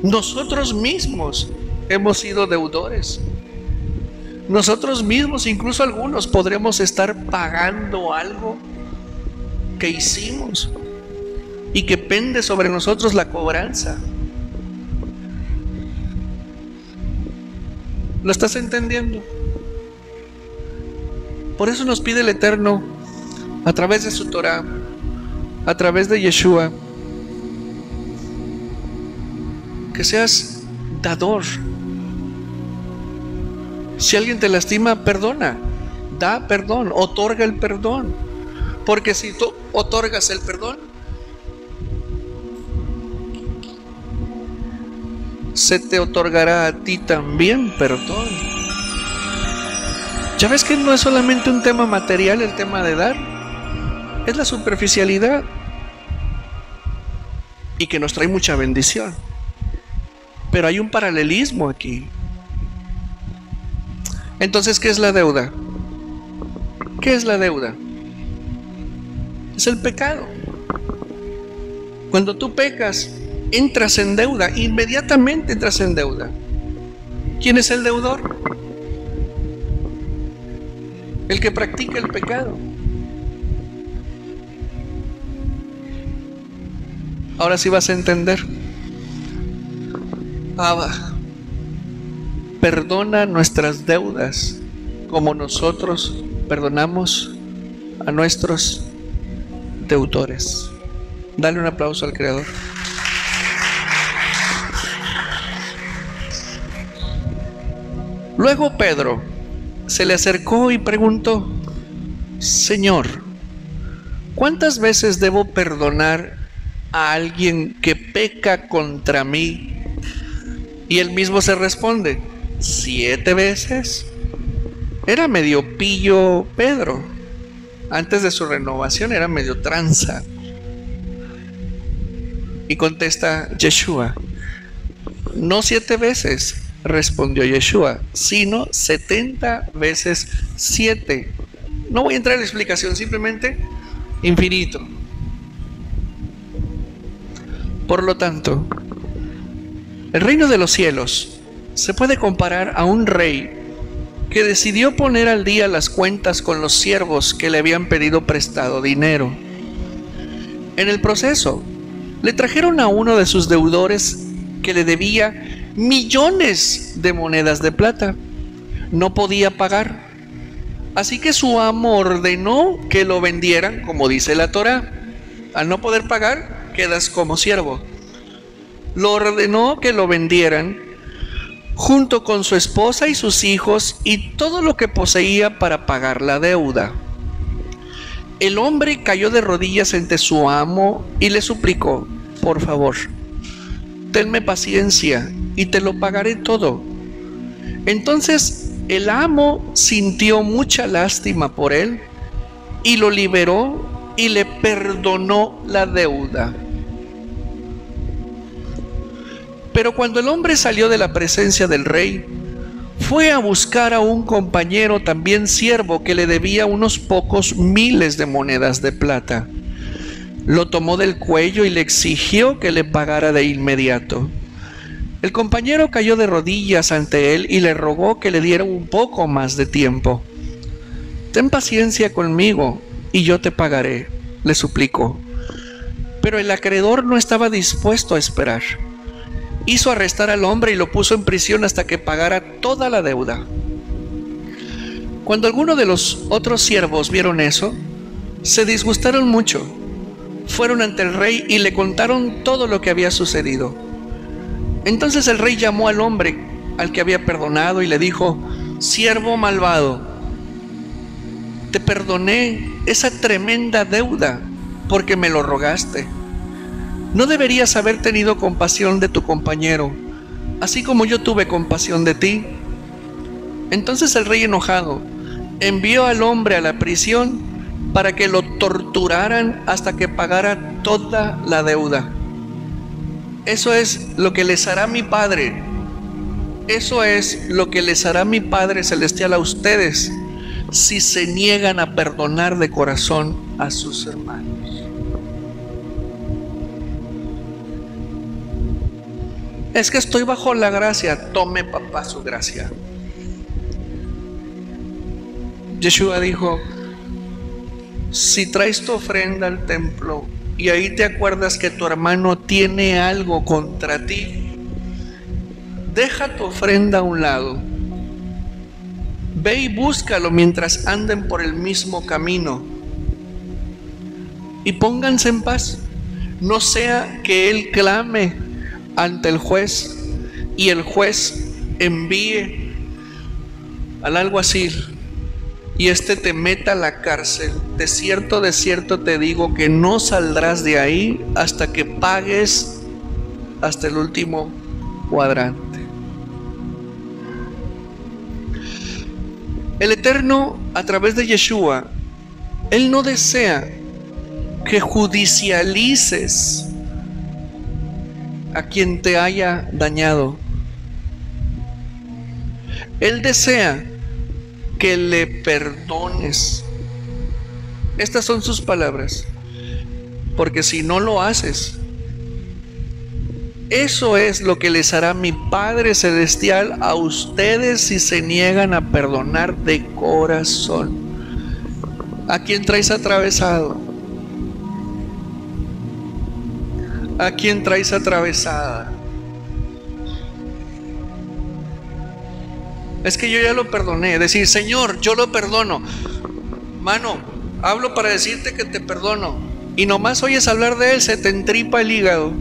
Nosotros mismos hemos sido deudores. Nosotros mismos, incluso algunos, podremos estar pagando algo que hicimos y que pende sobre nosotros la cobranza. ¿Lo estás entendiendo? Por eso nos pide el Eterno, a través de su Torah, a través de Yeshua, que seas dador. Si alguien te lastima, perdona, da perdón, otorga el perdón, porque si tú otorgas el perdón, se te otorgará a ti también perdón. Ya ves que no es solamente un tema material el tema de dar, es la superficialidad y que nos trae mucha bendición. Pero hay un paralelismo aquí. Entonces, ¿qué es la deuda? ¿Qué es la deuda? Es el pecado. Cuando tú pecas, entras en deuda, inmediatamente entras en deuda. ¿Quién es el deudor? El que practica el pecado. Ahora sí vas a entender. Abba, perdona nuestras deudas como nosotros perdonamos a nuestros deudores. Dale un aplauso al Creador. Luego Pedro se le acercó y preguntó: Señor, ¿cuántas veces debo perdonar a alguien que peca contra mí? Y él mismo se responde: 7 veces. Era medio pillo Pedro. Antes de su renovación era medio tranza. Y contesta Yeshua: no 7 veces, respondió Yeshua, sino 70 veces 7. No voy a entrar en explicación, simplemente infinito. Por lo tanto, el reino de los cielos se puede comparar a un rey que decidió poner al día las cuentas con los siervos que le habían pedido prestado dinero. En el proceso, le trajeron a uno de sus deudores que le debía millones de monedas de plata. No podía pagar, así que su amo ordenó que lo vendieran, como dice la Torá. Al no poder pagar, quedas como siervo. Lo ordenó que lo vendieran junto con su esposa y sus hijos y todo lo que poseía para pagar la deuda. El hombre cayó de rodillas ante su amo y le suplicó: por favor, tenme paciencia y te lo pagaré todo. Entonces el amo sintió mucha lástima por él y lo liberó y le perdonó la deuda. Pero cuando el hombre salió de la presencia del rey, fue a buscar a un compañero también siervo que le debía unos pocos miles de monedas de plata. Lo tomó del cuello y le exigió que le pagara de inmediato. El compañero cayó de rodillas ante él y le rogó que le diera un poco más de tiempo. Ten paciencia conmigo y yo te pagaré, le suplicó. Pero el acreedor no estaba dispuesto a esperar. Hizo arrestar al hombre y lo puso en prisión hasta que pagara toda la deuda. Cuando algunos de los otros siervos vieron eso, se disgustaron mucho. Fueron ante el rey y le contaron todo lo que había sucedido. Entonces el rey llamó al hombre al que había perdonado y le dijo: siervo malvado, te perdoné esa tremenda deuda porque me lo rogaste. ¿No deberías haber tenido compasión de tu compañero, así como yo tuve compasión de ti? Entonces el rey, enojado, envió al hombre a la prisión para que lo torturaran hasta que pagara toda la deuda. Eso es lo que les hará mi Padre. Eso es lo que les hará mi Padre Celestial a ustedes si se niegan a perdonar de corazón a sus hermanos. Es que estoy bajo la gracia. Tome, papá, su gracia. Yeshua dijo: si traes tu ofrenda al templo y ahí te acuerdas que tu hermano tiene algo contra ti, deja tu ofrenda a un lado, ve y búscalo mientras anden por el mismo camino y pónganse en paz. No sea que él clame ante el juez y el juez envíe al alguacil y te meta a la cárcel. De cierto te digo que no saldrás de ahí hasta que pagues hasta el último cuadrante. El Eterno, a través de Yeshua, Él no desea que judicialices a quien te haya dañado. Él desea que le perdones. Estas son sus palabras. Porque si no lo haces, eso es lo que les hará mi Padre Celestial a ustedes si se niegan a perdonar de corazón. ¿A quién traes atravesado? ¿A quién traes atravesada? Es que yo ya lo perdoné. Decir: Señor, yo lo perdono. Mano, hablo para decirte que te perdono, y nomás oyes hablar de él, se te entripa el hígado.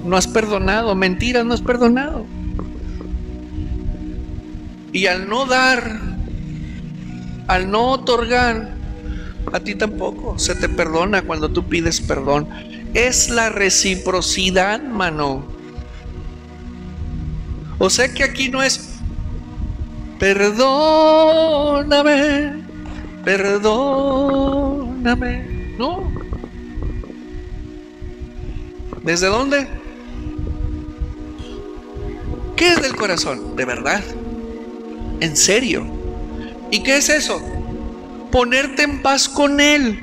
No has perdonado. Mentiras, no has perdonado. Y al no dar, al no otorgar, a ti tampoco se te perdona cuando tú pides perdón. Es la reciprocidad, mano. O sea que aquí no es: perdóname, perdóname. No. ¿Desde dónde? ¿Qué es del corazón? De verdad. En serio. ¿Y qué es eso? Ponerte en paz con Él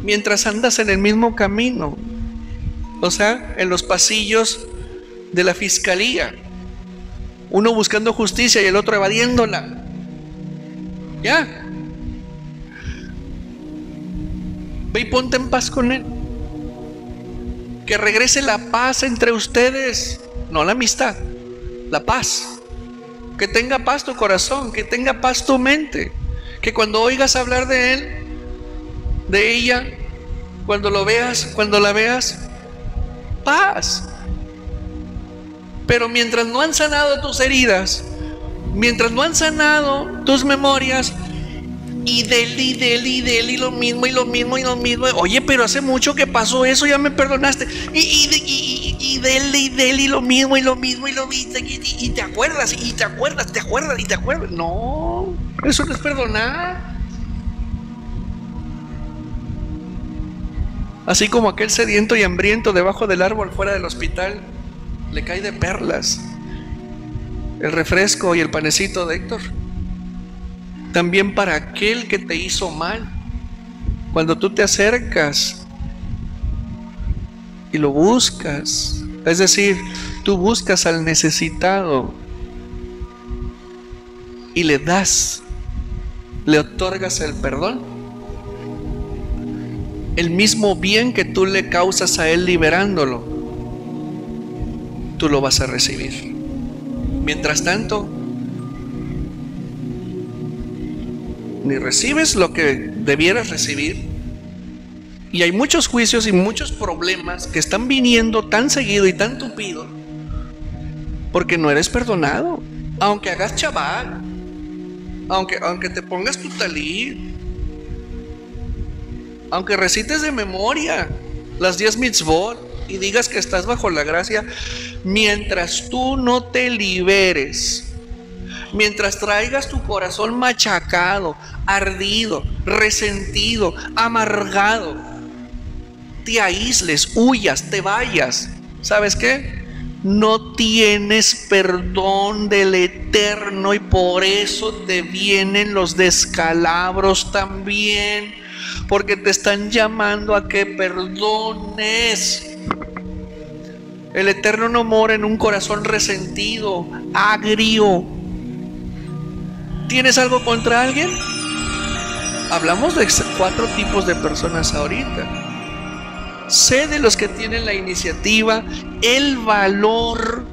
mientras andas en el mismo camino. O sea, en los pasillos de la fiscalía. Uno buscando justicia y el otro evadiéndola. Ya. Ve y ponte en paz con Él. Que regrese la paz entre ustedes. No la amistad, la paz. Que tenga paz tu corazón, que tenga paz tu mente. Que cuando oigas hablar de Él, de ella, cuando lo veas, cuando la veas, paz. Pero mientras no han sanado tus heridas, mientras no han sanado tus memorias, y lo mismo, y lo mismo, y lo mismo. Oye, pero hace mucho que pasó eso, ya me perdonaste. Y lo mismo, y lo mismo, y lo mismo. Y te acuerdas, y te acuerdas, te acuerdas, y te acuerdas. No, eso no es perdonar. Así como aquel sediento y hambriento debajo del árbol fuera del hospital, le cae de perlas el refresco y el panecito de Héctor. También para aquel que te hizo mal, cuando tú te acercas y lo buscas, es decir, tú buscas al necesitado y le das, le otorgas el perdón, el mismo bien que tú le causas a él liberándolo, tú lo vas a recibir. Mientras tanto, ni recibes lo que debieras recibir, y hay muchos juicios y muchos problemas que están viniendo tan seguido y tan tupido porque no eres perdonado. Aunque hagas chaval, aunque te pongas tu talit, aunque recites de memoria las 10 mitzvot y digas que estás bajo la gracia, mientras tú no te liberes, mientras traigas tu corazón machacado, ardido, resentido, amargado, te aísles, huyas, te vayas, ¿sabes qué? No tienes perdón del Eterno, y por eso te vienen los descalabros también, porque te están llamando a que perdones. El Eterno no mora en un corazón resentido, agrio. ¿Tienes algo contra alguien? Hablamos de 4 tipos de personas ahorita. Sé de los que tienen la iniciativa, el valor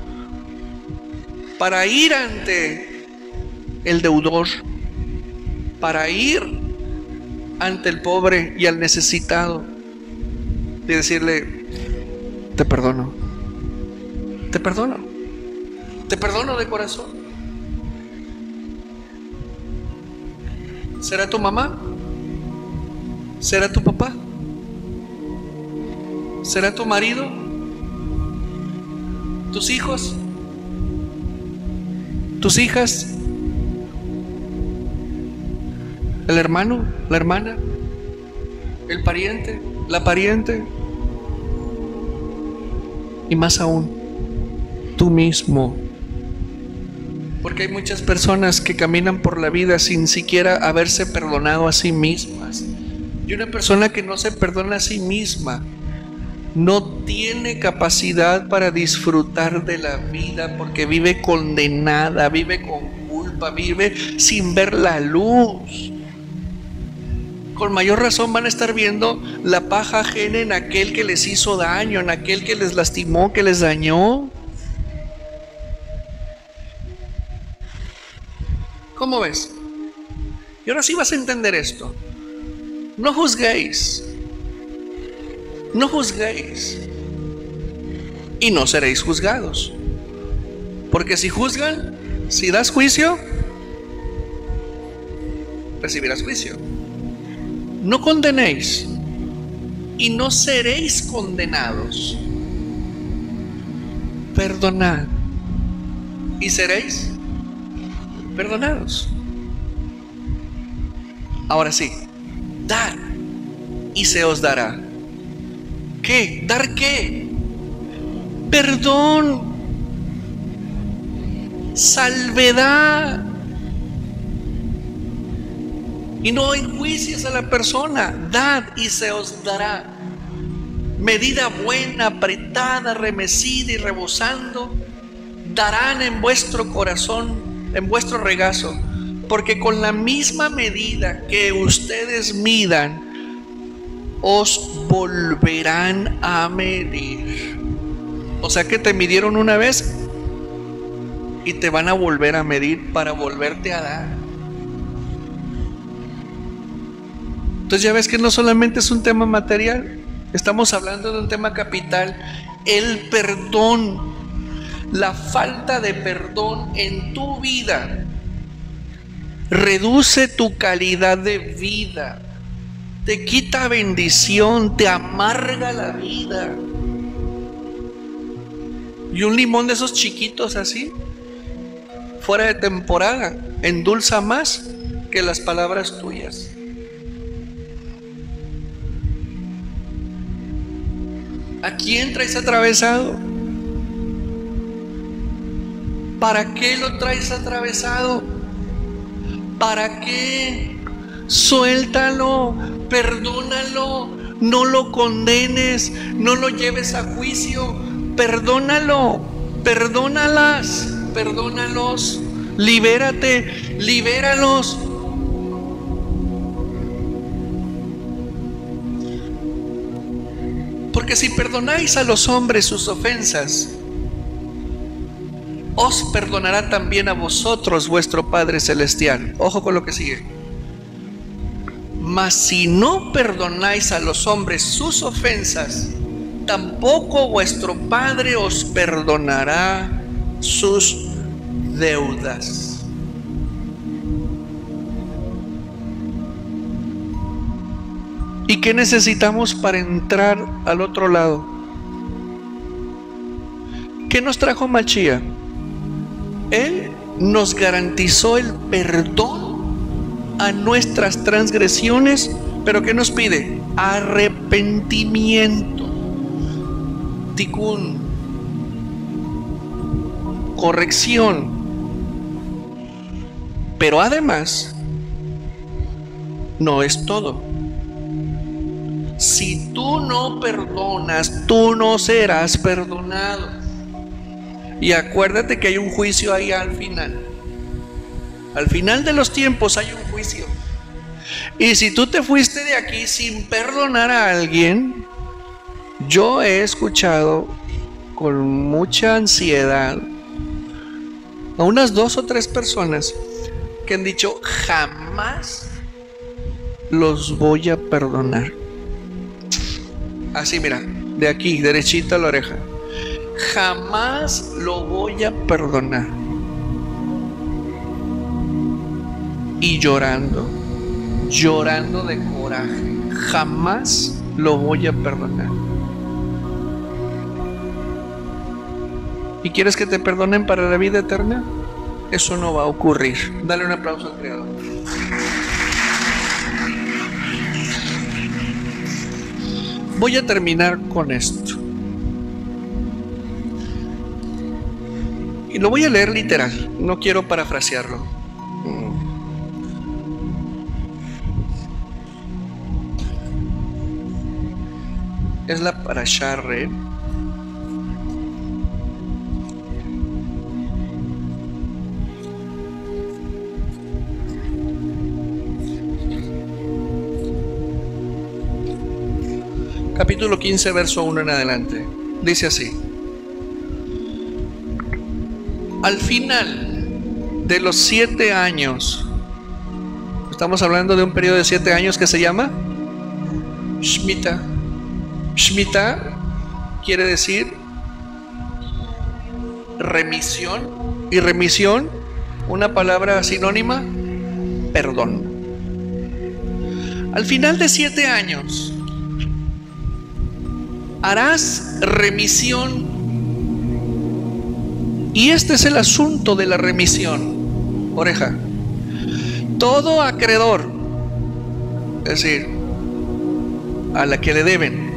para ir ante el deudor, para ir ante el pobre y al necesitado, de decirle: te perdono, te perdono, te perdono de corazón. ¿Será tu mamá? ¿Será tu papá? ¿Será tu marido? ¿Tus hijos? ¿Tus hijas? ¿El hermano? ¿La hermana? ¿El pariente? ¿La pariente? Y más aún, tú mismo. Porque hay muchas personas que caminan por la vida sin siquiera haberse perdonado a sí mismas. Y una persona que no se perdona a sí misma no tiene capacidad para disfrutar de la vida, porque vive condenada, vive con culpa, vive sin ver la luz. Con mayor razón van a estar viendo la paja ajena en aquel que les hizo daño, en aquel que les lastimó, que les dañó. ¿Cómo ves? Y ahora sí vas a entender esto. No juzguéis. No juzguéis. Y no seréis juzgados. Porque si juzgan, si das juicio, recibirás juicio. No condenéis y no seréis condenados. Perdonad y seréis perdonados. Ahora sí, dad y se os dará. ¿Qué? ¿Dar qué? Perdón, salvedad. Y no enjuicies a la persona. Dad y se os dará. Medida buena, apretada, remecida y rebosando, darán en vuestro corazón, en vuestro regazo. Porque con la misma medida que ustedes midan, os volverán a medir. O sea que te midieron una vez y te van a volver a medir para volverte a dar. Entonces ya ves que no solamente es un tema material, estamos hablando de un tema capital: el perdón. La falta de perdón en tu vida reduce tu calidad de vida, te quita bendición, te amarga la vida. Y un limón de esos chiquitos así, fuera de temporada, endulza más que las palabras tuyas. ¿A quién traes atravesado? ¿Para qué lo traes atravesado? ¿Para qué? Suéltalo, perdónalo, no lo condenes, no lo lleves a juicio, perdónalo, perdónalas, perdónalos, libérate, libéralos. Porque si perdonáis a los hombres sus ofensas, os perdonará también a vosotros vuestro Padre Celestial. Ojo con lo que sigue. Mas si no perdonáis a los hombres sus ofensas, tampoco vuestro Padre os perdonará sus deudas. ¿Y qué necesitamos para entrar al otro lado? ¿Qué nos trajo Mashiach? Él nos garantizó el perdón a nuestras transgresiones, pero ¿qué nos pide? Arrepentimiento, tikkun, corrección. Pero además, no es todo. Si tú no perdonas, tú no serás perdonado. Y acuérdate que hay un juicio ahí al final. Al final de los tiempos hay un juicio. Y si tú te fuiste de aquí sin perdonar a alguien, yo he escuchado con mucha ansiedad a unas 2 o 3 personas que han dicho: jamás los voy a perdonar. Así, mira, de aquí, derechita a la oreja. Jamás lo voy a perdonar. Y llorando de coraje. Jamás lo voy a perdonar. ¿Y quieres que te perdonen para la vida eterna? Eso no va a ocurrir. Dale un aplauso al Creador. Voy a terminar con esto. Y lo voy a leer literal. No quiero parafrasearlo. Es la Parashá Re. Capítulo 15, verso 1 en adelante. Dice así: al final de los 7 años, estamos hablando de un periodo de 7 años que se llama Shemitah. Shemitah quiere decir remisión, y remisión, una palabra sinónima, perdón. Al final de 7 años harás remisión, y este es el asunto de la remisión. Oreja: todo acreedor, es decir, a la que le deben,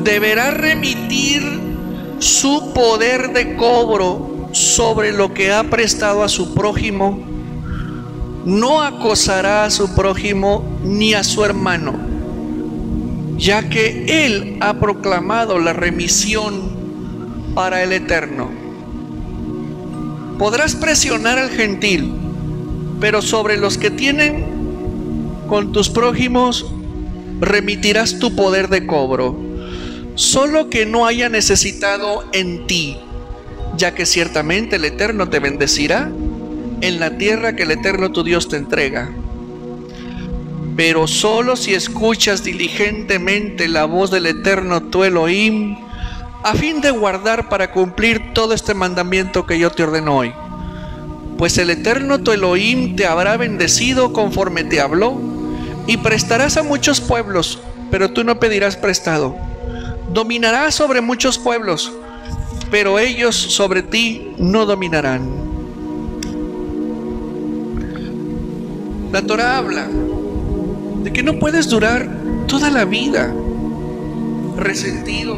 deberá remitir su poder de cobro sobre lo que ha prestado a su prójimo. No acosará a su prójimo ni a su hermano, ya que él ha proclamado la remisión para el Eterno. Podrás presionar al gentil, pero sobre los que tienen con tus prójimos remitirás tu poder de cobro, solo que no haya necesitado en ti, ya que ciertamente el Eterno te bendecirá en la tierra que el Eterno tu Dios te entrega. Pero solo si escuchas diligentemente la voz del Eterno tu Elohim, a fin de guardar para cumplir todo este mandamiento que yo te ordeno hoy. Pues el Eterno tu Elohim te habrá bendecido conforme te habló, y prestarás a muchos pueblos, pero tú no pedirás prestado. Dominarás sobre muchos pueblos, pero ellos sobre ti no dominarán. La Torah habla de que no puedes durar toda la vida resentido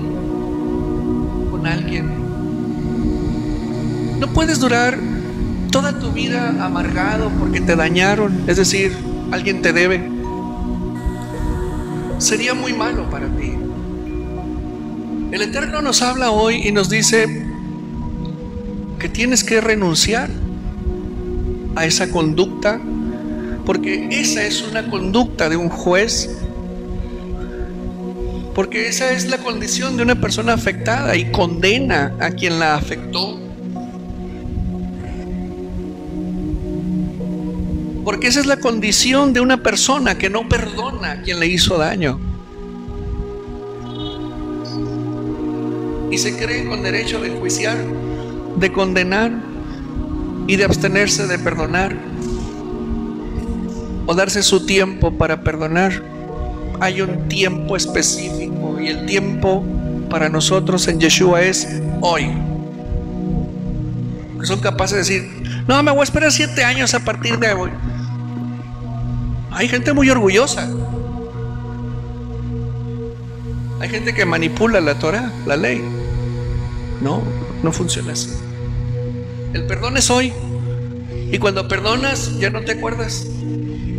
con alguien. No puedes durar toda tu vida amargado porque te dañaron, es decir, alguien te debe. Sería muy malo para ti. El Eterno nos habla hoy y nos dice que tienes que renunciar a esa conducta, porque esa es una conducta de un juez, porque esa es la condición de una persona afectada y condena a quien la afectó, porque esa es la condición de una persona que no perdona a quien le hizo daño y se cree con derecho de enjuiciar, de condenar y de abstenerse de perdonar o darse su tiempo para perdonar. Hay un tiempo específico, y el tiempo para nosotros en Yeshua es hoy. Que son capaces de decir: no, me voy a esperar 7 años a partir de hoy. Hay gente muy orgullosa. Hay gente que manipula la Torah, la ley. No, no funciona así. El perdón es hoy. Y cuando perdonas, ya no te acuerdas.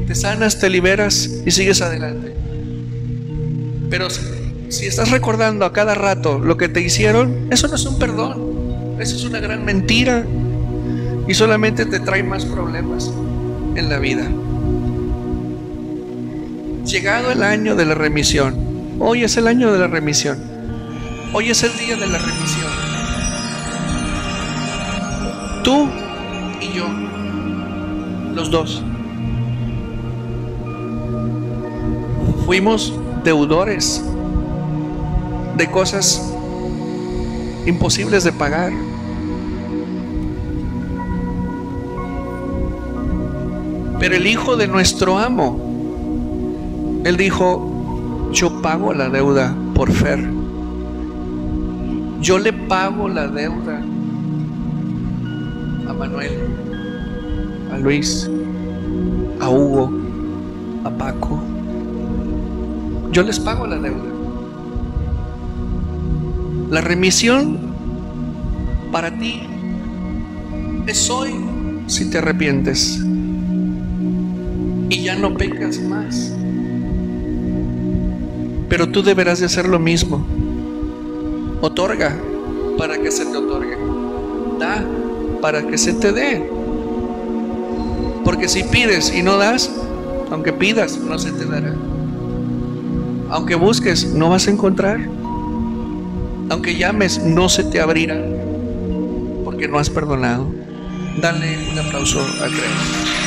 Te sanas, te liberas y sigues adelante. Pero si estás recordando a cada rato lo que te hicieron, eso no es un perdón. Eso es una gran mentira. y solamente te trae más problemas en la vida. Llegado el año de la remisión, hoy es el año de la remisión, hoy es el día de la remisión. Tú y yo, los dos, fuimos deudores de cosas imposibles de pagar. Pero el Hijo de nuestro amo, Él dijo: yo pago la deuda por Fer. Yo le pago la deuda a Manuel, a Luis, a Hugo, a Paco. Yo les pago la deuda. La remisión para ti es hoy, si te arrepientes y ya no pecas más. Pero tú deberás de hacer lo mismo. Otorga para que se te otorgue. Da para que se te dé. Porque si pides y no das, aunque pidas, no se te dará. Aunque busques, no vas a encontrar. Aunque llames, no se te abrirá, porque no has perdonado. Dale un aplauso a Creador.